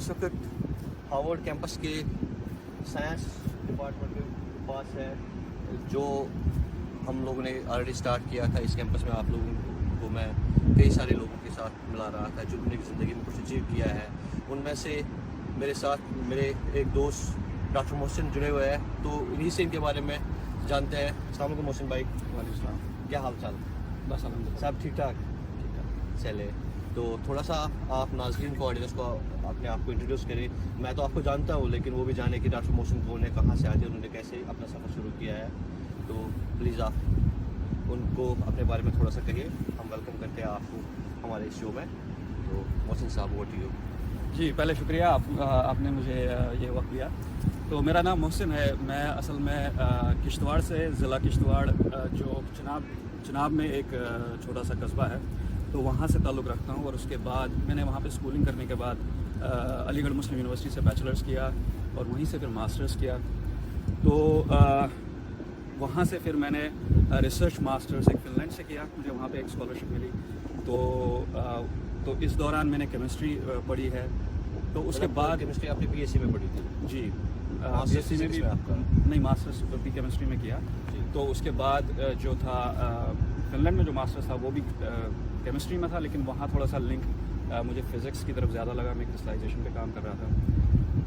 اس وقت Harvard campus کے science department کے پاس ہے جو ہم لوگوں نے آلریڈی اسٹارٹ کیا تھا. اس کیمپس میں آپ لوگوں کو میں کئی سارے لوگوں کے ساتھ ملا رہا تھا جنہوں نے زندگی میں کچھ اچیو کیا ہے. ان میں سے میرے ساتھ میرے ایک دوست ڈاکٹر محسن جڑے ہوئے ہیں, تو انہی سے ان کے بارے میں جانتے ہیں. السلام علیکم محسن بھائی. وعلیکم السلام. کیا حال چال؟ بس الحمد للہ سب ٹھیک ٹھاک. چلے تو تھوڑا سا آپ ناظرین کو آڈینس کو اپنے آپ کو انٹروڈیوس کریں. میں تو آپ کو جانتا ہوں لیکن وہ بھی جانے کہ ڈاکٹر محسن کون ہے, کہاں سے آتے ہیں, انہوں نے کیسے اپنا سفر شروع کیا ہے. تو پلیز آپ ان کو اپنے بارے میں تھوڑا سا کہیے. ہم ویلکم کرتے ہیں آپ کو ہمارے اس شو میں. تو محسن صاحب اوور ٹو یو. جی, پہلے شکریہ آپ نے مجھے یہ وقت دیا. تو میرا نام محسن ہے. میں اصل میں کشتواڑ سے, ضلع کشتواڑ جو چناب میں ایک چھوٹا سا قصبہ ہے, تو وہاں سے تعلق رکھتا ہوں. اور اس کے بعد میں نے وہاں پہ اسکولنگ کرنے کے بعد علی گڑھ مسلم یونیورسٹی سے بیچلرس کیا اور وہیں سے پھر ماسٹرس کیا. تو وہاں سے پھر میں نے ریسرچ ماسٹرس ایک فن لینڈ سے کیا. مجھے وہاں پہ ایک اسکالرشپ ملی. تو اس دوران میں نے کیمسٹری پڑھی ہے. تو اس کے بعد کیمسٹری آپ نے پی ایس سی میں پڑھی تھی؟ جی, بی ایس سی میں بھی نہیں, ماسٹرس بھی کیمسٹری میں کیا. تو اس کے بعد جو تھا فن لینڈ میں جو ماسٹرس تھا وہ بھی کیمسٹری میں تھا, لیکن وہاں تھوڑا سا لنک مجھے فزکس کی طرف زیادہ لگا. میں کرسٹلائزیشن پہ کام کر رہا تھا.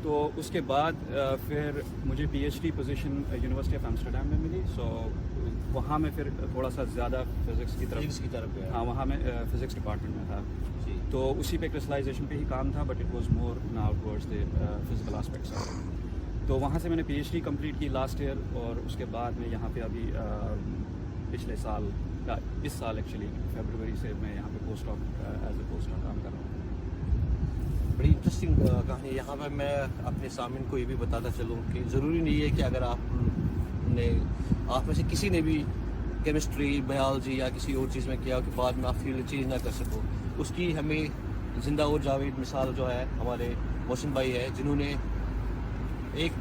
تو اس کے بعد پھر مجھے P H D position university of Amsterdam میں ملی. سو وہاں میں پھر تھوڑا سا زیادہ فزکس کی طرف ہاں, وہاں میں فزکس ڈپارٹمنٹ میں تھا. تو اسی پہ کرسٹلائزیشن پہ ہی کام تھا, but it was more now towards the physical aspects. تو وہاں سے میں نے پی ایچ ڈی کمپلیٹ کی لاسٹ ایئر. اور اس کے بعد میں یہاں پہ ابھی پچھلے سال اس سال ایکچولی فیبروری سے میں یہاں پہ پوسٹ ڈاک ایز اے پوسٹ ڈاک کام کر رہا ہوں. بڑی انٹرسٹنگ کہانی ہے. یہاں پہ میں اپنے سامعین کو یہ بھی بتاتا چلوں کہ ضروری نہیں ہے کہ اگر آپ میں سے کسی نے بھی کیمسٹری, بایولوجی یا کسی اور چیز میں کیا کہ بعد میں آپ فیلڈ چینج نہ کر سکو. اس کی ہمیں زندہ اور جاوید مثال جو ہے ہمارے محسن بھائی ہے, جنہوں نے ایک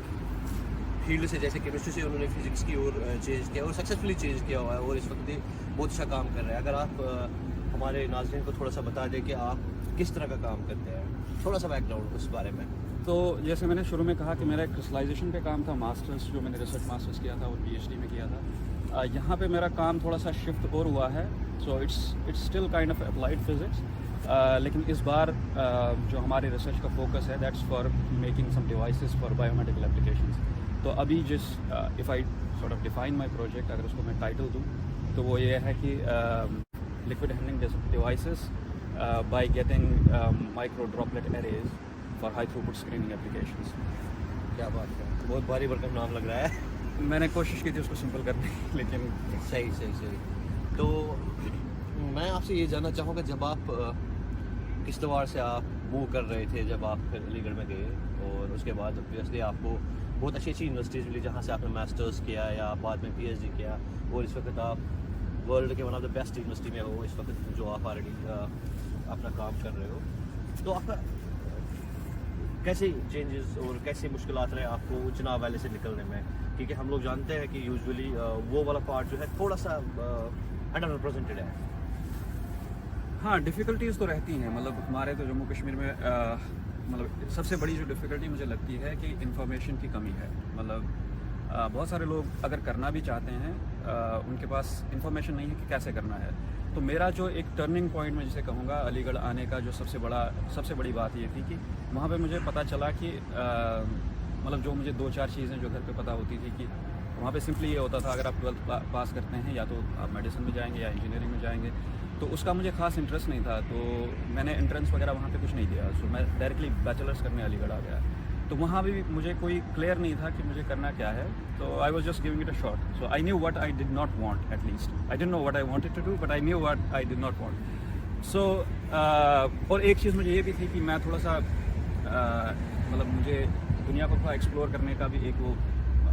فیلڈ سے جیسے کیمسٹری سے انہوں نے فزکس کی اور چینج کیا اور سکسیزفلی چینج کیا ہوا ہے, اور اس وقت بہت اچھا کام کر رہے ہیں. اگر آپ ہمارے ناظرین کو تھوڑا سا بتا دیں کہ آپ کس طرح کا کام کرتے ہیں, تھوڑا سا بیک گراؤنڈ اس بارے میں. تو جیسے میں نے شروع میں کہا کہ میرا کرسٹلائزیشن پہ کام تھا, ماسٹرس جو میں نے ریسرچ ماسٹرس کیا تھا اور پی ایچ ڈی میں کیا تھا. یہاں پہ میرا کام تھوڑا سا شفٹ اور ہوا ہے. So it's still kind of applied physics, لیکن اس بار جو ہمارے ریسرچ کا فوکس ہے that's for making some devices for biomedical applications. تو ابھی if I sort of define my project, اگر اس کو میں ٹائٹل دوں تو وہ یہ ہے کہ liquid handling devices by getting micro droplet arrays for high تھروپٹ screening applications. کیا بات ہے, بہت بھاری بھرکم نام لگ رہا ہے. میں نے کوشش کی تھی اس کو سمپل کرنے کی, لیکن صحیح. تو میں آپ سے یہ جاننا چاہوں گا, جب آپ کشتواڑ سے آپ موو کر رہے تھے, جب آپ پھر علی گڑھ میں گئے اور اس کے بعد obviously آپ کو بہت اچھی یونیورسٹیز ملی جہاں سے آپ نے ماسٹرز کیا یا بعد میں پی ایچ ڈی کیا, اور اس وقت آپ ورلڈ کے one of the best university میں ہو اس وقت جو آپ آلریڈی اپنا کام کر رہے ہو. تو آپ کا کیسے چینجز اور کیسے مشکلات رہے آپ کو چناب ویلی سے نکلنے میں, کیونکہ ہم لوگ جانتے ہیں کہ یوزولی وہ والا پارٹ جو ہے تھوڑا سا انڈر ریپرزینٹیڈ ہے. ہاں, ڈیفیکلٹیز تو رہتی ہیں. مطلب ہمارے تو جموں کشمیر میں مطلب سب سے بڑی جو ڈیفیکلٹی مجھے لگتی ہے کہ انفارمیشن کی کمی ہے. مطلب بہت سارے لوگ اگر کرنا بھی چاہتے ہیں ان کے پاس انفارمیشن نہیں ہے کہ کیسے کرنا ہے. تو میرا جو ایک ٹرننگ پوائنٹ میں جسے کہوں گا علی گڑھ آنے کا جو سب سے بڑی بات یہ تھی کہ وہاں پہ مجھے پتہ چلا کہ مطلب جو مجھے 2-4 چیزیں جو گھر پہ پتہ ہوتی تھی کہ وہاں پہ سمپلی یہ ہوتا تھا اگر آپ 12th پاس کرتے ہیں یا تو آپ میڈیسن میں جائیں گے یا انجینئرنگ میں جائیں گے. تو اس کا مجھے خاص انٹرسٹ نہیں تھا, تو میں نے انٹرنس وغیرہ وہاں پہ کچھ نہیں دیا. سو میں ڈائریکٹلی بیچلرس کرنے علی گڑھ آ گیا. تو وہاں بھی مجھے کوئی کلیئر نہیں تھا کہ مجھے کرنا کیا ہے. تو I was just giving it a shot. So I knew what I did not want, at least I didn't know what I wanted to do, but I knew what I did not want. So اور ایک چیز مجھے یہ بھی تھی کہ میں تھوڑا سا مطلب مجھے دنیا کو تھوڑا ایکسپلور کرنے کا بھی ایک وہ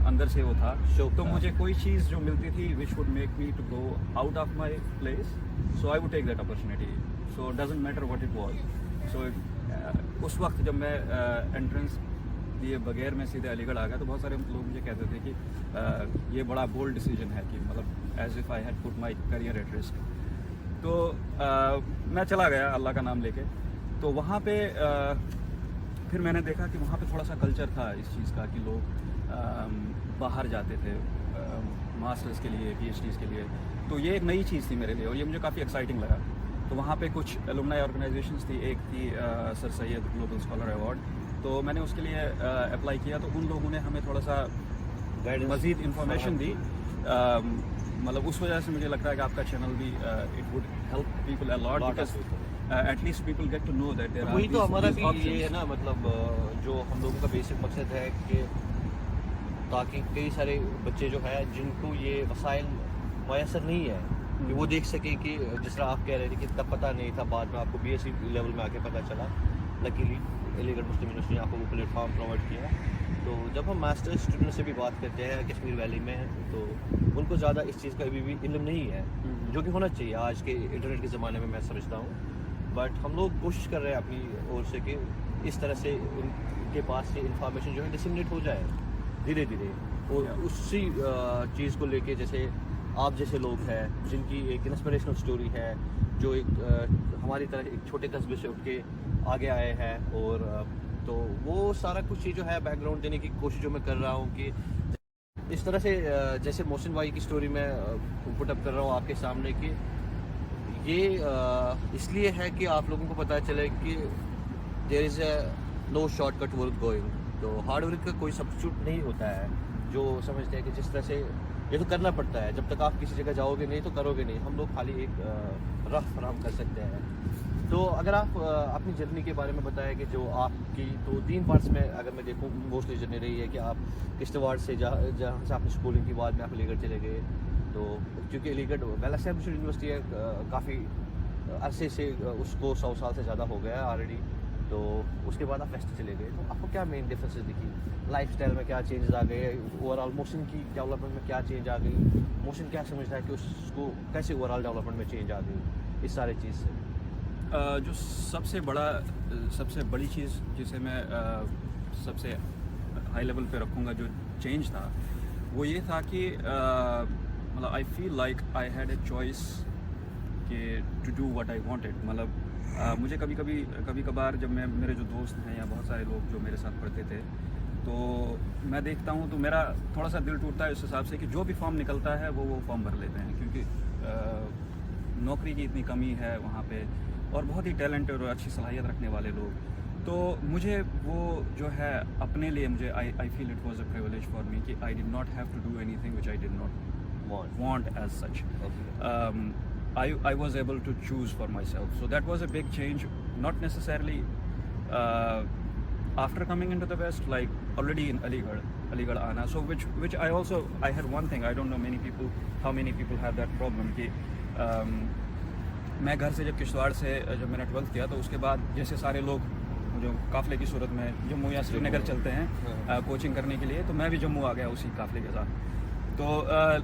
اندر سے وہ تھا شوق. تو مجھے کوئی چیز جو ملتی تھی which would make me to go out of my place, so I would take that opportunity. So doesn't matter what it was. So اس وقت جب میں انٹرنس دیے بغیر میں سیدھے علی گڑھ آ گیا تو بہت سارے لوگ مجھے کہتے تھے کہ یہ بڑا بولڈ ڈیسیجن ہے کہ مطلب as if I had put my career at risk. تو میں چلا گیا اللہ کا نام لے کے. تو وہاں پہ پھر میں نے دیکھا کہ وہاں پہ تھوڑا سا کلچر تھا اس چیز کا کہ لوگ باہر جاتے تھے ماسٹرز کے لیے، پی ایچ ڈیز کے لیے. تو یہ ایک نئی چیز تھی میرے لیے اور یہ مجھے کافی ایکسائٹنگ لگا. تو وہاں پہ کچھ الومنائی آرگنائزیشنز تھی. ایک تھی سر سید گلوبل اسکالر ایوارڈ. تو میں نے اس کے لیے اپلائی کیا. تو ان لوگوں نے ہمیں تھوڑا سا مزید انفارمیشن دی. مطلب اس وجہ سے مجھے لگتا ہے کہ آپ کا چینل بھی it would help people a lot because at least people get to know that they are وہی تو ہمارا بھی یہ ہے نا، مطلب جو ہم لوگوں کا بیسک مقصد ہے کہ تاکہ کئی سارے بچے جو ہے جن کو یہ وسائل میسر نہیں ہے کہ وہ دیکھ سکے کہ جس طرح آپ کہہ رہے تھے کہ تب پتہ نہیں تھا، بعد میں آپ کو بی ایس سی لیول میں آ کے پتہ چلا. لکیلی علی گڑھ مسلم یونیورسٹی نے آپ کو وہ پلیٹ فارم پرووائڈ کیا. تو جب ہم ماسٹر اسٹوڈنٹ سے بھی بات کرتے ہیں کشمیر ویلی میں، تو ان کو زیادہ اس چیز کا ابھی بھی علم نہیں ہے، جو کہ ہونا چاہیے آج کے انٹرنیٹ کے زمانے میں سمجھتا ہوں. بٹ ہم لوگ کوشش کر رہے ہیں اپنی اور سے کہ اس طرح سے ان کے پاس یہ انفارمیشن جو ہے ڈسیمنیٹ ہو جائے دھیرے دھیرے. اور اسی چیز کو لے کے جیسے آپ جیسے لوگ ہیں جن کی ایک انسپریشنل اسٹوری ہے، جو ایک ہماری طرح ایک چھوٹے قصبے سے اٹھ کے آگے آئے ہیں، اور تو وہ سارا کچھ چیز جو ہے بیک گراؤنڈ دینے کی کوشش جو میں کر رہا ہوں کہ اس طرح سے جیسے محسن بھائی کی اسٹوری میں پٹ اپ کر رہا ہوں آپ کے سامنے کہ یہ اس لیے ہے کہ آپ لوگوں کو پتہ چلے کہ دیر از اے نو شارٹ کٹ ورک گوئنگ. تو ہارڈ ورک کا کوئی سبسٹیوٹ نہیں ہوتا ہے. جو سمجھتے ہیں کہ جس طرح سے یہ تو کرنا پڑتا ہے، جب تک آپ کسی جگہ جاؤ گے نہیں تو کرو گے نہیں. ہم لوگ خالی ایک راہ فراہم کر سکتے ہیں. تو اگر آپ اپنی جرنی کے بارے میں بتائیں کہ جو آپ کی تو 3 پارٹس میں اگر میں دیکھوں موسٹلی جرنی رہی ہے کہ آپ کشتواڑ سے جہاں سے آپ نے اسکولنگ کی بعد میں آپ علی گڑھ چلے گئے. تو کیونکہ علی گڑھ ویل اسٹیبلشڈ یونیورسٹی ہے، کافی عرصے سے اس کو 100 سال سے زیادہ ہو گیا ہے آلریڈی. تو اس کے بعد آپ ویسٹ چلے گئے. تو آپ کو کیا مین ڈفرینسز دکھی؟ لائف اسٹائل میں کیا چینجز آ گئے؟ اوور آل موشن کی ڈیولپمنٹ میں کیا چینج آ گئی؟ موشن کیا سمجھتا ہے کہ اس کو کیسے اوور آل ڈیولپمنٹ میں چینج آ گئی اس سارے چیز سے؟ جو سب سے بڑی چیز جسے میں سب سے ہائی لیول پہ رکھوں گا جو چینج تھا وہ یہ تھا کہ مطلب I feel like I had a choice کہ to do what I wanted. مطلب مجھے کبھی کبھار جب میرے جو دوست ہیں یا بہت سارے لوگ جو میرے ساتھ پڑھتے تھے تو میں دیکھتا ہوں تو میرا تھوڑا سا دل ٹوٹتا ہے اس حساب سے کہ جو بھی فارم نکلتا ہے وہ فارم بھر لیتے ہیں، کیونکہ نوکری کی اتنی کمی ہے وہاں پہ اور بہت ہی ٹیلنٹڈ اور اچھی صلاحیت رکھنے والے لوگ. تو مجھے وہ جو ہے اپنے لیے مجھے I feel it was a privilege for me کہ I did not have to do anything which I did not want as such. I was able to choose for myself. So that was a big change, not necessarily after coming into the West, like already in Aligarh Aana. So which I had one thing, I don't know how many people have that problem کہ میں گھر سے جب کشتواڑ سے جب میں نے 12th کیا تو اس کے بعد جیسے سارے لوگ جو قافلے کی صورت میں جموں یا سری نگر چلتے ہیں کوچنگ کرنے کے لیے، تو میں بھی جموں آ گیا اسی قافلے کے ساتھ. تو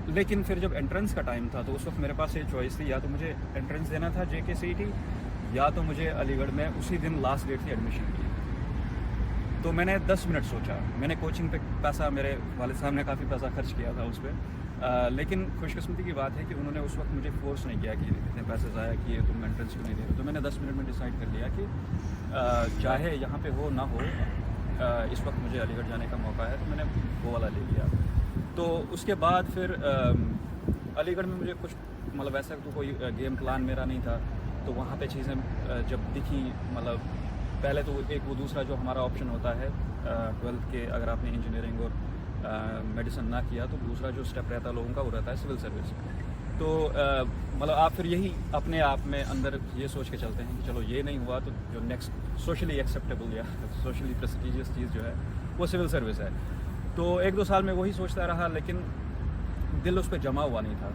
لیکن پھر جب انٹرنس کا ٹائم تھا تو اس وقت میرے پاس یہ چوائس تھی، یا تو مجھے انٹرنس دینا تھا JKCET یا تو مجھے علی گڑھ میں اسی دن لاسٹ ڈیٹ تھی ایڈمیشن کی. تو میں نے 10 منٹ سوچا. میں نے کوچنگ پہ پیسہ، میرے والد صاحب نے کافی پیسہ خرچ کیا تھا اس پہ، لیکن خوش قسمتی کی بات ہے کہ انہوں نے اس وقت مجھے فورس نہیں کیا کہ اتنے پیسے ضائع کیے تم انٹرنس کیوں نہیں دے رہے. تو میں نے 10 منٹ میں ڈیسائیڈ کر لیا کہ چاہے یہاں پہ ہو نہ ہو اس وقت مجھے علی گڑھ جانے کا موقع ہے، تو میں نے وہ والا لے لیا. تو اس کے بعد پھر علی گڑھ میں مجھے کچھ مطلب ایسا تو کوئی گیم پلان میرا نہیں تھا. تو وہاں پہ چیزیں جب دکھی، مطلب پہلے تو ایک وہ دوسرا جو ہمارا آپشن ہوتا ہے 12th کے اگر آپ نے انجینئرنگ اور میڈیسن نہ کیا تو دوسرا جو اسٹیپ رہتا ہے لوگوں کا وہ رہتا ہے سول سروس. تو مطلب آپ پھر یہی اپنے آپ میں اندر یہ سوچ کے چلتے ہیں کہ چلو یہ نہیں ہوا تو جو نیکسٹ سوشلی ایکسیپٹیبل یا سوشلی پریسٹیجیس چیز جو ہے وہ سول سروس ہے. تو 1-2 سال میں وہی سوچتا رہا، لیکن دل اس پہ جمع ہوا نہیں تھا.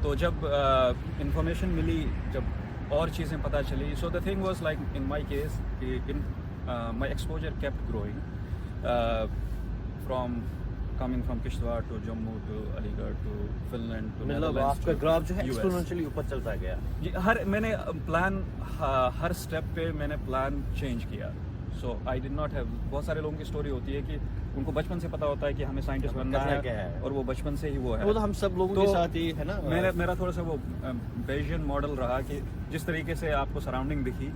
تو جب انفارمیشن ملی، جب اور چیزیں پتہ چلی، so the thing was like in my case my exposure kept growing from coming from Kishtwar to Jammu to Aligarh to fun land to مطلب آپ کا گراف جو ہے ایکسپوننشلی اوپر چلتا گیا. جی، میں نے پلان ہر اسٹیپ پہ میں نے پلان چینج کیا. سو آئی ڈڈ ناٹ ہیو. بہت سارے لوگوں کی اسٹوری ہوتی ہے کہ ان کو بچپن سے پتا ہوتا ہے کہ ہمیں سائنٹسٹ بننا ہے اور وہ بچپن سے ہی وہ ہے. وہ تو ہم سب لوگوں کے ساتھ ہی ہے نا. میرا تھوڑا سا وہ بیجین ماڈل رہا کہ جس طریقے سے آپ کو سراؤنڈنگ دکھی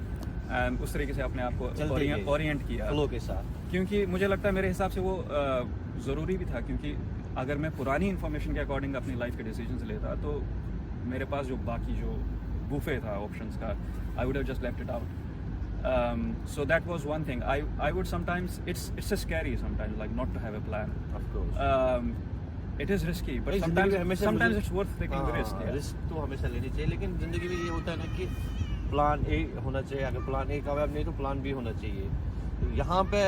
اینڈ اس طریقے سے اپنے آپ کو اورینٹ کیا فلو کے ساتھ. کیونکہ مجھے لگتا ہے میرے حساب سے وہ ضروری بھی تھا, کیونکہ اگر میں پرانی انفارمیشن کے اکارڈنگ اپنی لائف کے ڈیسیجنز لیتا تو میرے پاس جو باقی جو بوفے تھا آپشنس کا, I would have just left it out. So that was one thing. I would sometimes, it's a scary sometimes, like not to have a plan. Of course. It is risky, but زندگی میں sometimes it's worth taking the risk. Risk تو ہمیشہ لینی چاہیے, لیکن زندگی میں یہ ہوتا ہے نا کہ پلان اے ہونا چاہیے, اگر پلان اے کامیاب نہیں تو پلان بی ہونا چاہیے. یہاں پہ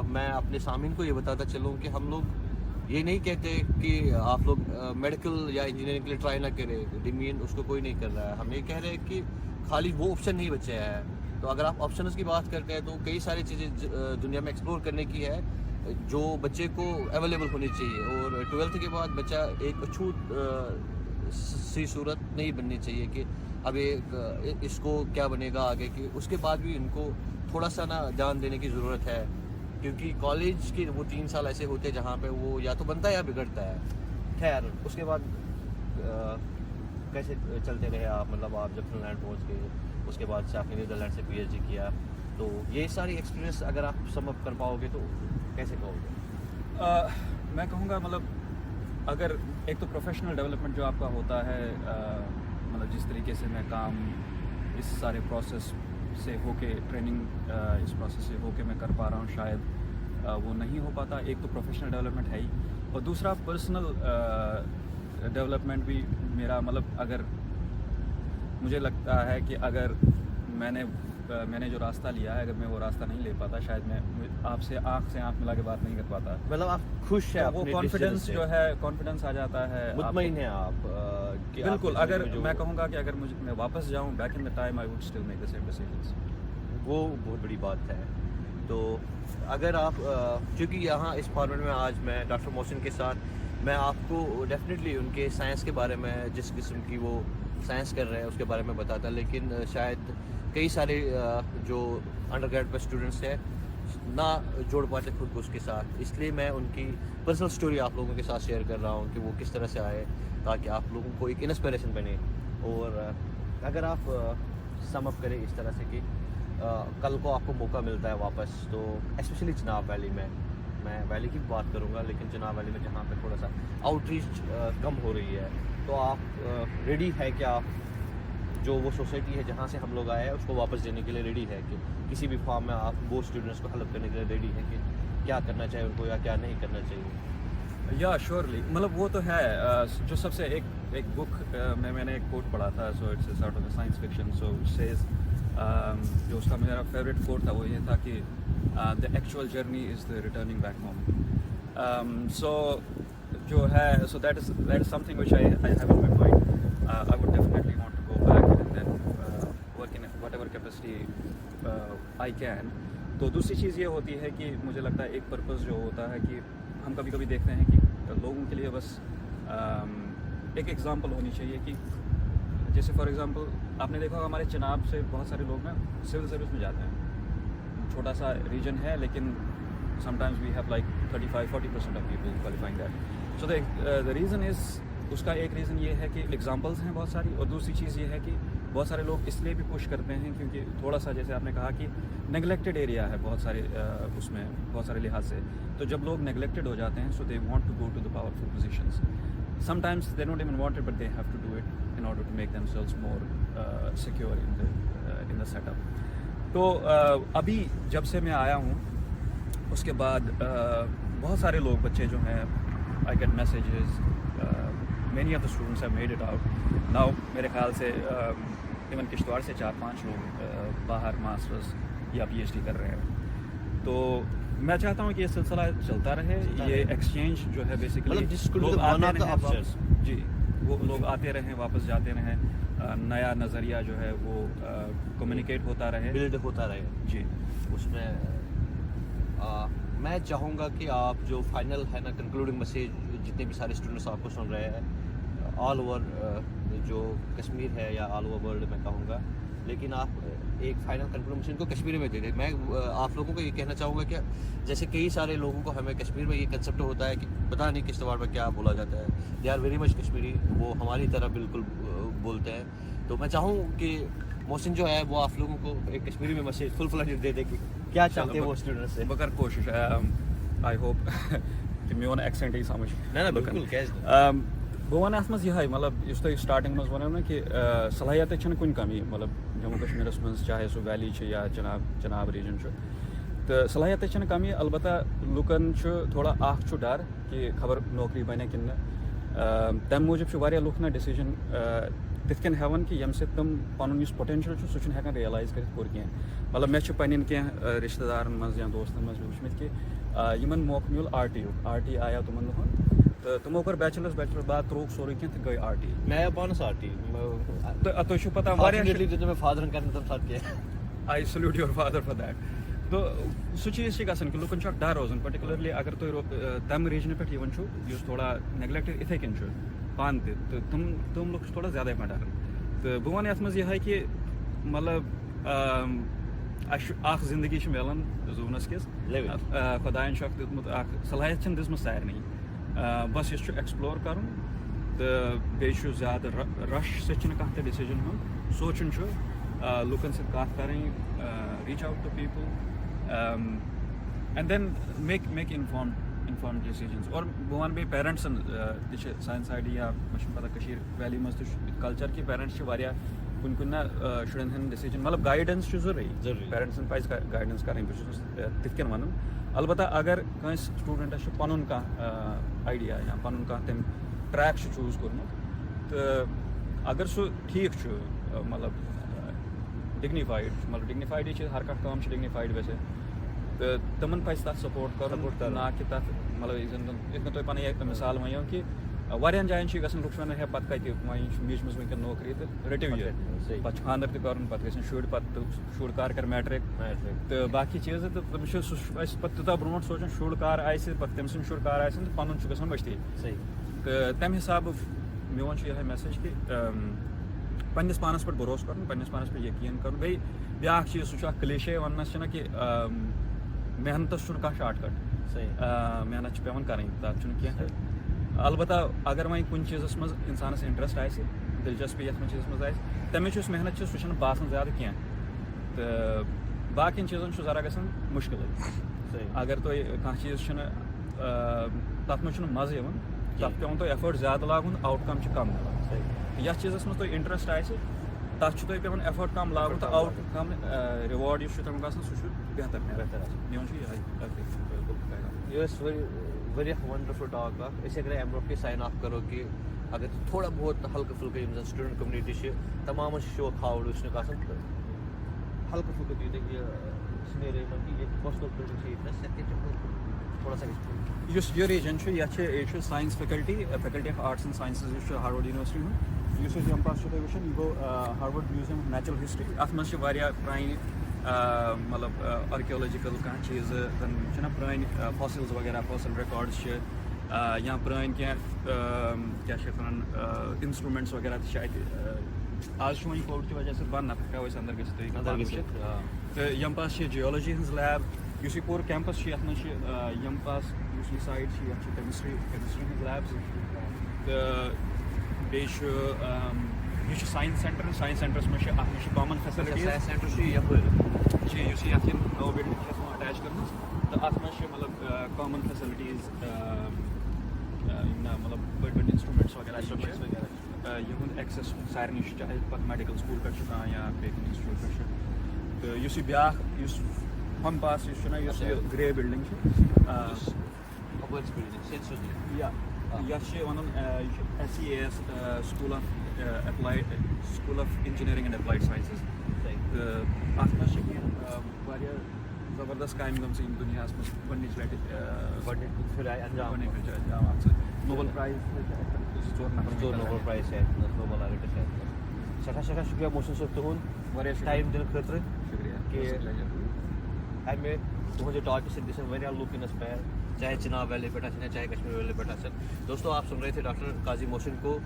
میں اپنے سامعین کو یہ بتاتا چلوں کہ ہم لوگ یہ نہیں کہتے کہ آپ لوگ میڈیکل یا انجینئرنگ کے لیے ٹرائی نہ کریں, ڈیمین اس کو کوئی نہیں کر رہا ہے. ہم یہ کہہ رہے ہیں کہ خالی وہ آپشن نہیں بچے ہے. تو اگر آپ آپشنز کی بات کرتے ہیں تو کئی ساری چیزیں دنیا میں ایکسپلور کرنے کی ہے جو بچے کو اویلیبل ہونی چاہیے. اور 12th کے بعد بچہ ایک اچھوت سی صورت نہیں بننی چاہیے کہ اب ایک اس کو کیا بنے گا آگے, کہ اس کے بعد بھی ان کو تھوڑا سا نا دھیان دینے کی ضرورت ہے. کیونکہ کالج کے وہ 3 سال ایسے ہوتے ہیں جہاں پہ وہ یا تو بنتا ہے یا بگڑتا ہے. خیر اس کے بعد کیسے چلتے رہے آپ, مطلب آپ جب فن لینڈ پہنچ گئے, اس کے بعد سے آپ نے نیدرلینڈ سے PhD کیا, تو یہ ساری ایکسپیرینس اگر آپ سم اپ کر پاؤ گے تو کیسے کہو گے؟ میں کہوں گا مطلب اگر ایک تو پروفیشنل ڈیولپمنٹ جو آپ کا ہوتا ہے, مطلب جس طریقے سے میں کام اس سارے پروسیس سے ہو کے ٹریننگ اس پروسیس سے ہو کے میں کر پا رہا ہوں, شاید وہ نہیں ہو پاتا. ایک تو پروفیشنل ڈیولپمنٹ ہے ہی, اور دوسرا پرسنل ڈیولپمنٹ بھی میرا, مطلب اگر مجھے لگتا ہے کہ اگر میں نے جو راستہ لیا ہے, اگر میں وہ راستہ نہیں لے پاتا شاید میں آپ سے آنکھ ملا کے بات نہیں کر پاتا. مطلب آپ خوش ہیں, وہ کانفیڈنس جو ہے, کانفیڈنس آ جاتا ہے, مطمئن ہیں آپ کہ بالکل. اگر میں کہوں گا کہ اگر میں واپس جاؤں back in the time, I would still make the same decisions. وہ بہت بڑی بات ہے. تو اگر آپ چونکہ یہاں اس فارمیٹ میں آج میں ڈاکٹر محسن کے ساتھ, میں آپ کو ڈیفینیٹلی ان کے سائنس کے بارے میں, جس قسم کی وہ سائنس کر رہے ہیں اس کے بارے میں بتاتا, لیکن شاید کئی سارے جو انڈر گریڈ پہ اسٹوڈنٹس ہیں نہ جوڑ پاتے خود کو اس کے ساتھ. اس لیے میں ان کی پرسنل اسٹوری آپ لوگوں کے ساتھ شیئر کر رہا ہوں کہ وہ کس طرح سے آئے, تاکہ آپ لوگوں کو ایک انسپریشن بنے. اور اگر آپ سم اپ کریں اس طرح سے کہ کل کو آپ کو موقع ملتا ہے واپس, تو اسپیشلی چناب ویلی میں ویلی کی بات کروں گا, لیکن چناب ویلی میں جہاں پہ تھوڑا سا آؤٹ ریچ کم ہو رہی ہے, تو آپ ریڈی ہے کہ آپ جو وہ سوسائٹی ہے جہاں سے ہم لوگ آئے ہیں اس کو واپس دینے کے لیے ریڈی ہے, کہ کسی بھی فارم میں آپ وہ اسٹوڈنٹس کو ہیلپ کرنے کے لیے ریڈی ہے کہ کیا کرنا چاہیے ان کو یا کیا نہیں کرنا چاہیے؟ یا شیورلی, مطلب وہ تو ہے. جو سب سے ایک بک میں نے ایک کوٹ پڑھا تھا, so it's sort of science fiction, so says, جو اس کا میرا فیوریٹ کوٹ تھا وہ یہ تھا کہ the actual journey is the returning back home. So جو ہے, so that is something which I have in my mind. I would definitely want to go back and then work in whatever capacity I can. تو دوسری چیز یہ ہوتی ہے کہ مجھے لگتا ہے ایک پرپز جو ہوتا ہے کہ ہم کبھی کبھی دیکھتے ہیں کہ لوگوں کے لیے بس ایک ایگزامپل ہونی چاہیے, کہ جیسے فار ایگزامپل آپ نے دیکھا ہمارے چناب سے بہت سارے لوگ نا سول سروس میں جاتے ہیں. چھوٹا سا ریجن ہے, لیکن sometimes we have like 35-40% of people qualifying that. So the reason is, اس کا ایک ریزن یہ ہے کہ ایگزامپلس ہیں بہت ساری, اور دوسری چیز یہ ہے کہ بہت سارے لوگ اس لیے بھی پش کرتے ہیں کیونکہ تھوڑا سا جیسے آپ نے کہا کہ نیگلیکٹڈ ایریا ہے بہت سارے, اس میں بہت سارے لحاظ سے. تو جب لوگ نیگلیکٹڈ ہو جاتے ہیں, so they want to go to the powerful positions. Sometimes they don't even want it, but they have to do it in order to make themselves more secure in the setup. تو ابھی جب سے میں آیا ہوں اس کے بعد بہت سارے لوگ, بچے جو ہیں, I get messages, many of the students have made it out now. میرے خیال سے ایون کشتواڑ سے 4-5 لوگ باہر ماسٹرز یا PhD کر رہے ہیں. تو میں چاہتا ہوں کہ یہ سلسلہ چلتا رہے, یہ ایکسچینج جو ہے بیسیکلی لوگ آتے رہیں, جی وہ لوگ آتے رہیں واپس جاتے رہیں, نیا نظریہ جو ہے وہ کمیونیکیٹ ہوتا رہے, بلڈ ہوتا رہے. جی اس میں میں چاہوں گا کہ آپ جو فائنل ہے نا کنکلوڈنگ میسیج جتنے بھی سارے اسٹوڈنٹس آپ کو سن رہے ہیں آل اوور جو کشمیر ہے یا آل اوور ورلڈ میں کہوں گا, لیکن آپ ایک فائنل کنکلوژن کو کشمیری میں دے دیں. میں آپ لوگوں کو یہ کہنا چاہوں گا کہ جیسے کئی سارے لوگوں کو ہمیں کشمیر میں یہ کنسیپٹ ہوتا ہے کہ پتہ نہیں کشتواڑ میں کیا بولا جاتا ہے, they are very much Kashmiri, وہ ہماری طرح بالکل بولتے ہیں. تو میں چاہوں کہ محسن جو ہے وہ آپ لوگوں کو ایک کشمیری میں میسج فل فلیجڈ دے دے کہ کیا چاہتے ہیں وہ اسٹوڈنٹ سے. بہٕ کَرٕ کوٗشِش آی ہوپ کہِ میون ایکسٮ۪نٛٹ یی سَمٕجھ. نہ بالکل کیٛازِ بہٕ وَنہٕ اَتھ منٛز یِہوٚے مطلب یُس تۄہہِ سٹاٹِنٛگ منٛز ووٚنوُ نا کہِ صلٲحیتٕچ چھَنہٕ کُنہِ کمی مطلب جموں کشمیٖرَس منٛز چاہے سُہ ویلی چھِ یا چناب ریجن چھُ تہٕ صلٲحیتٕچ چھَنہٕ کمی البتہ لُکَن چھُ تھوڑا اَکھ چھُ ڈر کہِ خبر نوکری بَنہِ کِنہٕ نہٕ. تَمہِ موٗجوٗب چھِ واریاہ لُکھ نہ ڈِسیٖجن تِتھ کٔنۍ ہٮ۪وان کہِ ییٚمہِ سۭتۍ تِم پَنُن یُس پوٹینشَل چھُ سُہ چھُنہٕ ہٮ۪کان رِیَلایز کٔرِتھ کوٚر کینٛہہ. مطلب مےٚ چھِ پنٕنٮ۪ن کینٛہہ رِشتہٕ دارَن منٛز یا دوستَن منٛز وٕچھمٕتۍ کہِ یِمَن موقعہٕ میوٗل آر ٹی یُک آر ٹی آیو تِمَن دۄہَن تہٕ تِمو کوٚر بیچلَر بعد ترٛووُکھ سورُے کینٛہہ تہٕ گٔے آر ٹی. میں پانَس آر ٹی تہٕ تۄہہِ چھُو پَتہ واریاہ دیُت مےٚ فادرَن کَرنہٕ تَمہِ ساتہٕ کینٛہہ. آی سلیوٗٹ یور فادر فار دیٹ. تہٕ سُہ چیٖز چھِ گژھان کہِ لُکَن چھُ اکھ ڈر روزان پٔٹِکیوٗلرلی اگر تُہۍ تَمہِ ریجنہٕ پٮ۪ٹھ یِوان چھُو یُس تھوڑا نیگلیکٹِڈ اِتھَے کٔنۍ چھُ پانہٕ تہِ تہٕ تِم لُکھ چھِ تھوڑا زیادَے پَہَن ڈَران. تہٕ بہٕ وَنہٕ یَتھ منٛز یِہوٚے کہِ مطلب اَسہِ چھُ اَکھ زندگی چھِ مِلان زوٗنَس کِس خۄدایَن چھُ اکھ دیُتمُت اکھ صلٲحیت چھَنہٕ دِژمٕژ سارنٕے بَس یُس چھُ ایٚکٕسپلور کَرُن تہٕ بیٚیہِ چھُ زیادٕ رش سۭتۍ چھُنہٕ کانٛہہ تہِ ڈِسیٖجن ہُنٛد سونٛچُن چھُ لُکَن سۭتۍ کَتھ کَرٕنۍ reach out to people and then make inform decisions. اور بہٕ وَنہٕ بیٚیہِ پیرَنٹسَن تہِ چھِ سانہِ سایڈٕ یا مےٚ چھُنہٕ پَتہ کٔشیٖر ویلی منٛز تہِ چھُ کَلچَر کہِ پیرَنٹٕس چھِ واریاہ کُنہِ کُنہِ نہ شُرٮ۪ن ہٕنٛدۍ ڈِسیٖجن مطلب گایڈَنٕس چھُ ضروٗری پیرَنٹسَن پَزِ گایڈَنٕس کَرٕنۍ. بہٕ چھُس تِتھ کٔنۍ وَنان البتہ اگر کٲنٛسہِ سٹوٗڈَنٛٹَس چھُ پَنُن کانٛہہ آیڈیا یا پَنُن کانٛہہ تٔمۍ ٹرٛیک چھُ چوٗز کوٚرمُت تہٕ اگر سُہ ٹھیٖک چھُ مطلب ڈِگنِفایڈ مطلب ڈِگنِفایڈٕے چھِ ہر کانٛہہ کٲم چھِ ڈِگنِفایڈ ویسے تہٕ تِمَن پَزِ تَتھ سپوٹ کَرُن نہ کہِ تَتھ مطلب یُس زَن یِتھ کٔنۍ تۄہہِ پَنٕنۍ مِثال وَنیو کہِ واریاہَن جایَن چھِ گژھان لُکھ چھِ وَنان ہے پَتہٕ کَتہِ وۄنۍ چھُ میٖجمٕژ وٕنکٮ۪ن نوکری تہٕ رٔٹِو یہِ پَتہٕ چھُ خانٛدَر تہِ کَرُن پَتہٕ گژھن شُرۍ پَتہٕ شُر کر کَرِ میٹرِک تہٕ باقٕے چیٖز تہٕ تٔمِس چھُ سُہ چھُ اَسہِ پَتہٕ تیوٗتاہ برونٛٹھ سونٛچُن شُر کر آسہِ پَتہٕ تٔمۍ سُنٛد شُر کر آسن تہٕ پَنُن چھُ گژھان مٔشتٕے. تہٕ تَمہِ حِسابہٕ میون چھُ یِہوٚے میسیج کہِ پنٛنِس پانَس پٮ۪ٹھ بروسہٕ کَرُن پنٛنِس پانَس پٮ۪ٹھ یقیٖن کَرُن. بیٚیہِ بیٛاکھ چیٖز سُہ چھُ اکھ کلیشے وَننَس چھِنہ کہِ محنتَس چھُنہٕ کانٛہہ شاٹ کَٹ محنت چھِ پٮ۪وان کَرٕنۍ تَتھ چھُنہٕ کینٛہہ. البتہ اگر وۄنۍ کُنہِ چیٖزَس منٛز اِنسانَس اِنٹرٛسٹ آسہِ دِلچسپی یَتھ منٛز چیٖزَس منٛز آسہِ تَمِچ یُس محنت چھِ سُہ چھِنہٕ باسان زیادٕ کینٛہہ تہٕ باقٕیَن چیٖزَن چھُ ذرا گژھان مُشکِلٕے. اگر تۄہہِ کانٛہہ چیٖز چھُنہٕ تَتھ منٛز چھُنہٕ مَزٕ یِوان تَتھ پٮ۪وان تۄہہِ ایفٲٹ زیادٕ لاگُن آوُٹ کَم چھِ کَم مِلان. یَتھ چیٖزَس منٛز تۄہہِ اِنٹرٛسٹ آسہِ تَتھ چھُ تۄہہِ پٮ۪وان ایفٲٹ کَم لاگُن تہٕ آوُٹ کَم رِواڈ یُس چھُ تَمیُک آسان سُہ چھُ بہتر میون چھُ یِہوٚے واریاہ وَنڈَرفُل ٹاک اکھ. أسۍ اگرے اَمہِ برونٛٹھ کینٛہہ ساین آف کَرو کہِ اگر تھوڑا بہت ہلکہٕ پھُلکہٕ یِم زَن سٹوٗڈنٛٹ کوٚمنِٹی چھِ تمامَن چھِ شوق ہاوُڈ وٕچھنُک آسان تہٕ ہلکہٕ پھُلکہٕ دِیِو تُہۍ یہِ سِنیریو یِمَن کہِ ییٚتہِ کۄس کۄس بِلڈِنٛگ چھِ ییٚتہِ یَتھ کیٛاہ چھُ تھوڑا سا یُس یہِ ریجن چھُ یَتھ چھِ science faculty of arts and sciences یُس چھُ ہاروٲرڈ یوٗنیورسٹی ہُنٛد یُس أسۍ جمپاس چھُ تۄہہِ وٕچھان یہِ گوٚو ہاروٲرڈ میوٗزیم آف نیچرل ہسٹری. اَتھ منٛز چھِ واریاہ پرٛانہِ مطلب آرکیولوجِکَل کانٛہہ چیٖزٕ زَن چھِنہ پرٛٲنۍ فاسِلز وغیرہ فاسِل رِکاڈٕز چھِ یا پرٛٲنۍ کینٛہہ کیٛاہ چھِ یَتھ وَنان اِنسٹرٛوٗمٮ۪نٛٹٕس وغیرہ تہِ چھِ اَتہِ. آز چھُ وۄنۍ کووِڈ کہِ وجہ سۭتۍ بنٛد نَتہٕ ہٮ۪کو أسۍ اَندَر گٔژھِتھ تہٕ یَمپاس چھِ جِیولجی ہٕنٛز لیب یُس یہِ پوٗرٕ کیمپَس چھُ یَتھ منٛز چھِ یَمپاس یُس یہِ سایڈ چھِ یَتھ چھِ کیمِسٹرٛی ہٕنٛز لیبٕز تہٕ بیٚیہِ چھُ یہِ چھُ ساینس سینٹرَس منٛز چھِ اَتھ منٛز چھِ کامَن فیسَلٹیٖز چھِ یُس یَتھ یِم نٔو بِلڈِنٛگ چھِ آسان اَٹیچ کٔرمٕژ تہٕ اَتھ منٛز چھِ مطلب کامَن فیسَلٹیٖز یِم نہ مطلب بٔڑۍ بٔڑۍ اِنسٹرٛوٗمٮ۪نٛٹٕس وغیرہ یِہُنٛد ایٚکسٮ۪س چارنی چھُ چاہے پَتہٕ میڈِکل سکوٗل پٮ۪ٹھ چھُ کانٛہہ یا بیٚیہِ کُنہِ اِنسٹِچوٗٹ پٮ۪ٹھ چھُ. تہٕ یُس یہِ بیٛاکھ یُس ہم پاس یُس چھُنہ یُس یہِ گرے بِلڈِنٛگ چھِ یَتھ چھِ وَنان یہِ چھُ S C A S school of engineering and applied sciences تہٕ اَتھ منٛز چھِ کینٛہہ واریاہ زبردست کامہِ گٔمژٕ یِم دُنیاہَس منٛز گۄڈنِچ لَٹہِ گۄڈنِچ لَٹہِ انجام اَتھ سۭتۍ نوبل پرٛایز 2 نوبل پرٛایز چھِ اَتہِ نوبل آرٹٕس چھِ اَتہِ. سٮ۪ٹھاہ شُکریہ محسن صٲب تُہُنٛد واریاہ ٹایم دِنہٕ خٲطرٕ کہِ اَمہِ تُہٕنٛدِ ٹاپہِ سۭتۍ گژھن واریاہ لُکھ اِنسپایر چاہے چناب ویلی پٮ۪ٹھ آسن یا چاہے کشمیر ویلی پٮ۪ٹھ آسن. دوستو آپ سن رہے تھے ڈاکٹر قاضی محسن کو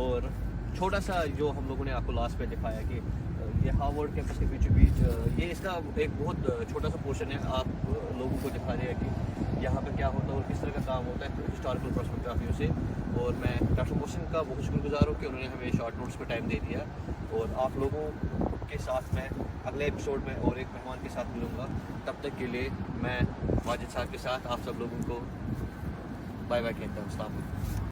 اور چھوٹا سا جو ہم لوگوں نے آپ کو لاسٹ پہ دکھایا کہ یہ ہارورڈ کیمپس کے بیچوں بیچ یہ اس کا ایک بہت چھوٹا سا پورشن ہے. آپ لوگوں کو دکھا رہے ہیں کہ یہاں پہ کیا ہوتا ہے اور کس طرح کا کام ہوتا ہے ہسٹوریکل پرسپیکٹیو سے. اور میں ڈاکٹر محسن کا بہت شکر گزار ہوں کہ انہوں نے ہمیں شارٹ نوٹس پہ ٹائم دے دیا اور آپ لوگوں آپ کے ساتھ میں اگلے ایپیسوڈ میں اور ایک مہمان کے ساتھ ملوں گا. تب تک کے لیے میں واجد صاحب کے ساتھ آپ سب لوگوں کو بائے بائے کہتا ہوں. السلام علیکم.